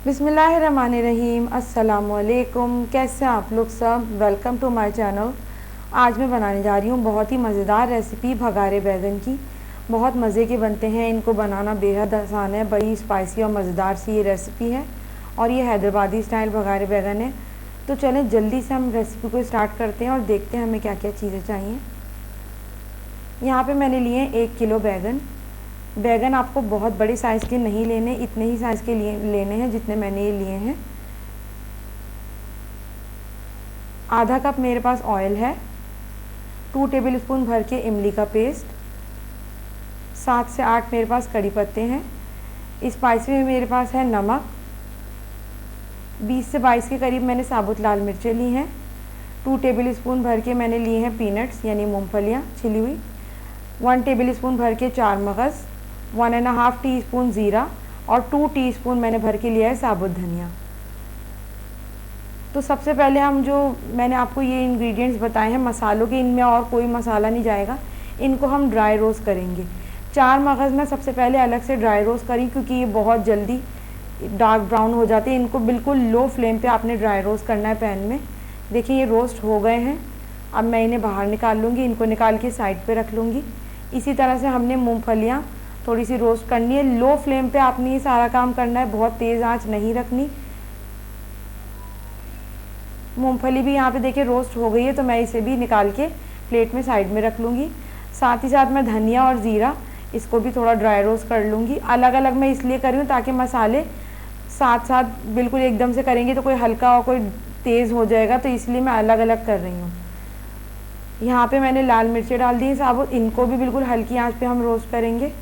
बिस्मिल्लाहिर्रहमानिर्रहीम। अस्सलामुअलैकुम। कैसे हैं आप लोग सब? Welcome to my channel. आज मैं बनाने जा रही हूँ बहुत ही मज़ेदार रेसिपी भगारे बैगन की। बहुत मज़े के बनते हैं, इनको बनाना बेहद आसान है। बड़ी स्पाइसी और मज़ेदार सी ये रेसिपी है और ये हैदराबादी स्टाइल भगारे बैगन है। तो चलें जल्दी से हम रेसिपी को स्टार्ट करते हैं और देखते हैं हमें क्या क्या चीज़ें चाहिए। यहाँ पे मैंने लिए 1 किलो बैगन। बैगन आपको बहुत बड़े साइज़ के नहीं लेने, इतने ही साइज़ के लिए लेने हैं जितने मैंने ये लिए हैं। आधा कप मेरे पास ऑयल है, 2 टेबलस्पून भर के इमली का पेस्ट, 7 से 8 मेरे पास कड़ी पत्ते हैं। स्पाइसी में मेरे पास है नमक, 20 से 22 के करीब मैंने साबुत लाल मिर्चें ली हैं। 2 टेबलस्पून भर के मैंने लिए हैं पीनट्स यानी मूंगफलियाँ छिली हुई। 1 टेबलस्पून भर के चार मगज़, 1.5 टीस्पून ज़ीरा और 2 टीस्पून मैंने भर के लिया है साबुत धनिया। तो सबसे पहले हम जो मैंने आपको ये इंग्रेडिएंट्स बताए हैं मसालों के, इनमें और कोई मसाला नहीं जाएगा। इनको हम ड्राई रोस्ट करेंगे। चार मगज़ में सबसे पहले अलग से ड्राई रोस्ट करी क्योंकि ये बहुत जल्दी डार्क ब्राउन हो जाते हैं। इनको बिल्कुल लो फ्लेम पे आपने ड्राई रोस्ट करना है पैन में। देखिए ये रोस्ट हो गए हैं। अब मैं इन्हें बाहर निकाल लूँगी, इनको निकाल के साइड पे रख लूँगी। इसी तरह से हमने मूंगफलियाँ थोड़ी सी रोस्ट करनी है। लो फ्लेम पे आपने ये सारा काम करना है, बहुत तेज़ आंच नहीं रखनी। मूंगफली भी यहाँ पे देखिए रोस्ट हो गई है, तो मैं इसे भी निकाल के प्लेट में साइड में रख लूँगी। साथ ही साथ मैं धनिया और ज़ीरा इसको भी थोड़ा ड्राई रोस्ट कर लूँगी। अलग अलग मैं इसलिए कर रही हूँ ताकि मसाले साथ साथ बिल्कुल एकदम से करेंगे तो कोई हल्का और कोई तेज़ हो जाएगा, तो इसलिए मैं अलग अलग कर रही हूँ। यहाँ पे मैंने लाल मिर्चें डाल दी हैं साबुत, इनको भी बिल्कुल हल्की आंच पे हम रोस्ट करेंगे।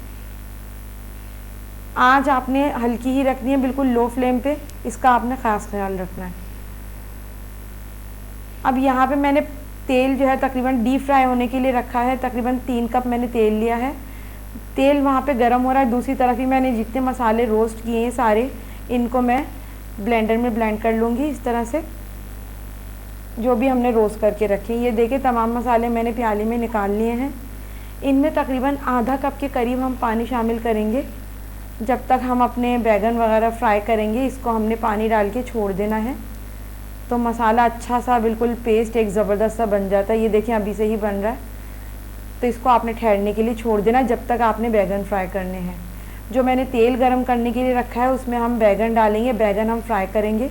आंच आपने हल्की ही रखनी है, बिल्कुल लो फ्लेम पे, इसका आपने ख़ास ख्याल रखना है। अब यहाँ पे मैंने तेल जो है तकरीबन डीप फ्राई होने के लिए रखा है। तकरीबन 3 कप मैंने तेल लिया है। तेल वहाँ पे गर्म हो रहा है। दूसरी तरफ ही मैंने जितने मसाले रोस्ट किए हैं सारे, इनको मैं ब्लेंडर में ब्लेंड कर लूँगी इस तरह से, जो भी हमने रोस्ट करके रखे। ये देखिए तमाम मसाले मैंने प्याली में निकाल लिए हैं। इनमें तकरीबन आधा कप के करीब हम पानी शामिल करेंगे। जब तक हम अपने बैगन वगैरह फ्राई करेंगे इसको हमने पानी डाल के छोड़ देना है, तो मसाला अच्छा सा बिल्कुल पेस्ट एक ज़बरदस्त सा बन जाता है। ये देखिए अभी से ही बन रहा है, तो इसको आपने ठहरने के लिए छोड़ देना जब तक आपने बैगन फ्राई करने हैं। जो मैंने तेल गरम करने के लिए रखा है उसमें हम बैगन डालेंगे, बैगन हम फ्राई करेंगे।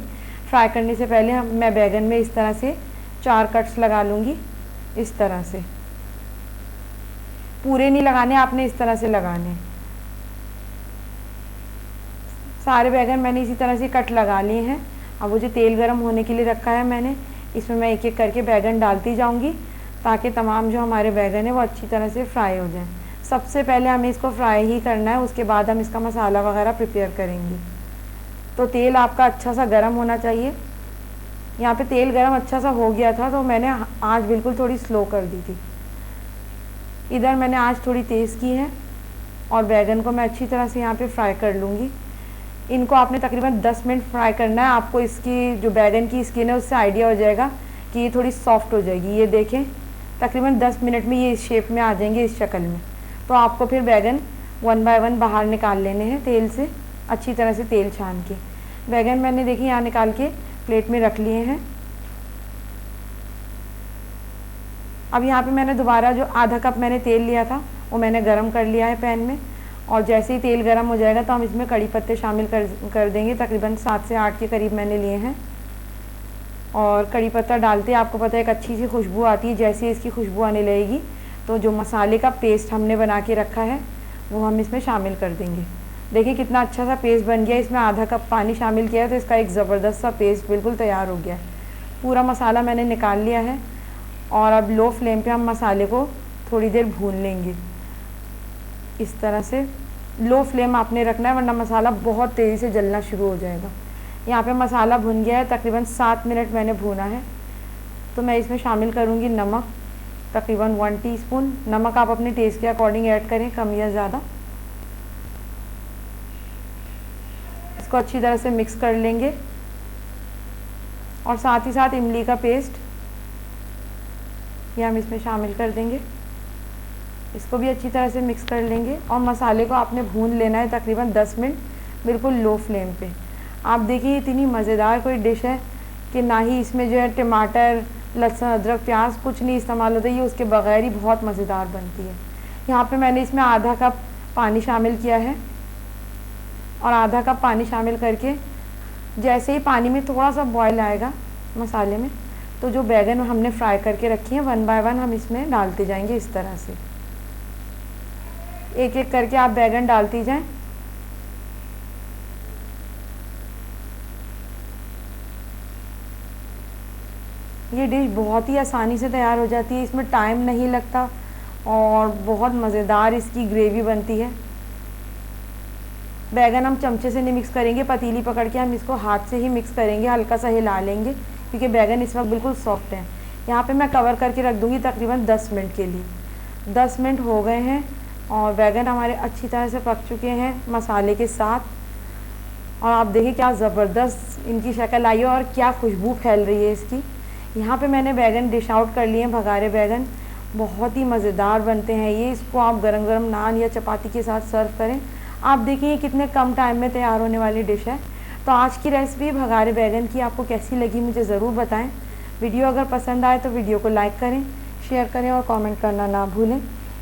फ्राई करने से पहले मैं बैगन में इस तरह से 4 कट्स लगा लूँगी। इस तरह से पूरे नहीं लगाने, आपने इस तरह से लगाने। सारे बैगन मैंने इसी तरह से कट लगा लिए हैं। अब वो जो तेल गरम होने के लिए रखा है मैंने, इसमें मैं एक एक करके बैगन डालती जाऊंगी ताकि तमाम जो हमारे बैगन है वो अच्छी तरह से फ्राई हो जाएं। सबसे पहले हमें इसको फ्राई ही करना है, उसके बाद हम इसका मसाला वगैरह प्रिपेयर करेंगे। तो तेल आपका अच्छा सा गर्म होना चाहिए। यहाँ पे तेल गरम अच्छा सा हो गया था, तो मैंने आँच बिल्कुल थोड़ी स्लो कर दी थी। इधर मैंने आँच थोड़ी तेज़ की है और बैगन को मैं अच्छी तरह से यहाँ पे फ्राई कर लूँगी। इनको आपने तकरीबन 10 मिनट फ्राई करना है। आपको इसकी जो बैगन की स्किन है उससे आइडिया हो जाएगा कि ये थोड़ी सॉफ्ट हो जाएगी। ये देखें तकरीबन 10 मिनट में ये इस शेप में आ जाएंगे, इस शक्ल में। तो आपको फिर बैगन 1 बाय 1 बाहर निकाल लेने हैं तेल से, अच्छी तरह से तेल छान के। बैगन मैंने देखिए यहाँ निकाल के प्लेट में रख लिए हैं। अब यहाँ पे मैंने दोबारा जो आधा कप मैंने तेल लिया था वो मैंने गरम कर लिया है पैन में, और जैसे ही तेल गरम हो जाएगा तो हम इसमें कड़ी पत्ते शामिल कर देंगे। तकरीबन 7 से 8 के करीब मैंने लिए हैं। और कड़ी पत्ता डालते आपको पता है एक अच्छी सी खुशबू आती है। जैसे इसकी खुशबू आने लगेगी तो जो मसाले का पेस्ट हमने बना के रखा है वो हम इसमें शामिल कर देंगे। देखिए कितना अच्छा सा पेस्ट बन गया। इसमें आधा कप पानी शामिल किया है तो इसका एक ज़बरदस्त सा पेस्ट बिल्कुल तैयार हो गया है। पूरा मसाला मैंने निकाल लिया है और अब लो फ्लेम पे हम मसाले को थोड़ी देर भून लेंगे। इस तरह से लो फ्लेम आपने रखना है वरना मसाला बहुत तेज़ी से जलना शुरू हो जाएगा। यहाँ पे मसाला भुन गया है, तकरीबन 7 मिनट मैंने भूना है। तो मैं इसमें शामिल करूँगी नमक, तकरीबन 1 टीस्पून। नमक आप अपने टेस्ट के अकॉर्डिंग ऐड करें, कम या ज़्यादा। इसको अच्छी तरह से मिक्स कर लेंगे और साथ ही साथ इमली का पेस्ट ये हम इसमें शामिल कर देंगे। इसको भी अच्छी तरह से मिक्स कर लेंगे और मसाले को आपने भून लेना है तकरीबन 10 मिनट बिल्कुल लो फ्लेम पे। आप देखिए इतनी मज़ेदार कोई डिश है कि ना ही इसमें जो है टमाटर, लहसुन, अदरक, प्याज कुछ नहीं इस्तेमाल होता, ये उसके बगैर ही बहुत मज़ेदार बनती है। यहाँ पे मैंने इसमें आधा कप पानी शामिल किया है और आधा कप पानी शामिल करके जैसे ही पानी में थोड़ा सा बॉयल आएगा मसाले में, तो जो बैगन हमने फ्राई करके रखी हैं 1 बाय 1 हम इसमें डालते जाएंगे। इस तरह से एक एक करके आप बैगन डालती जाएं। ये डिश बहुत ही आसानी से तैयार हो जाती है, इसमें टाइम नहीं लगता और बहुत मज़ेदार इसकी ग्रेवी बनती है। बैगन हम चमचे से नहीं मिक्स करेंगे, पतीली पकड़ के हम इसको हाथ से ही मिक्स करेंगे, हल्का सा हिला लेंगे क्योंकि बैगन इस वक्त बिल्कुल सॉफ्ट है। यहाँ पे मैं कवर करके रख दूँगी तकरीबन 10 मिनट के लिए। 10 मिनट हो गए हैं और बैगन हमारे अच्छी तरह से पक चुके हैं मसाले के साथ। और आप देखिए क्या ज़बरदस्त इनकी शक्ल आई है और क्या खुशबू फैल रही है इसकी। यहाँ पे मैंने बैगन डिश आउट कर लिए हैं, भगारे बैगन बहुत ही मज़ेदार बनते हैं ये। इसको आप गरम गरम नान या चपाती के साथ सर्व करें। आप देखिए कितने कम टाइम में तैयार होने वाली डिश है। तो आज की रेसिपी भगारे बैगन की आपको कैसी लगी मुझे ज़रूर बताएं। वीडियो अगर पसंद आए तो वीडियो को लाइक करें, शेयर करें और कमेंट करना ना भूलें।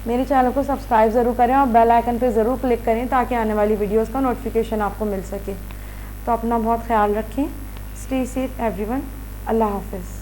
मेरे चैनल को सब्सक्राइब ज़रूर करें और बेल आइकन पर ज़रूर क्लिक करें ताकि आने वाली वीडियोज़ का नोटिफिकेशन आपको मिल सके। तो अपना बहुत ख्याल रखें। Stay safe everyone. अल्लाह हाफिज़।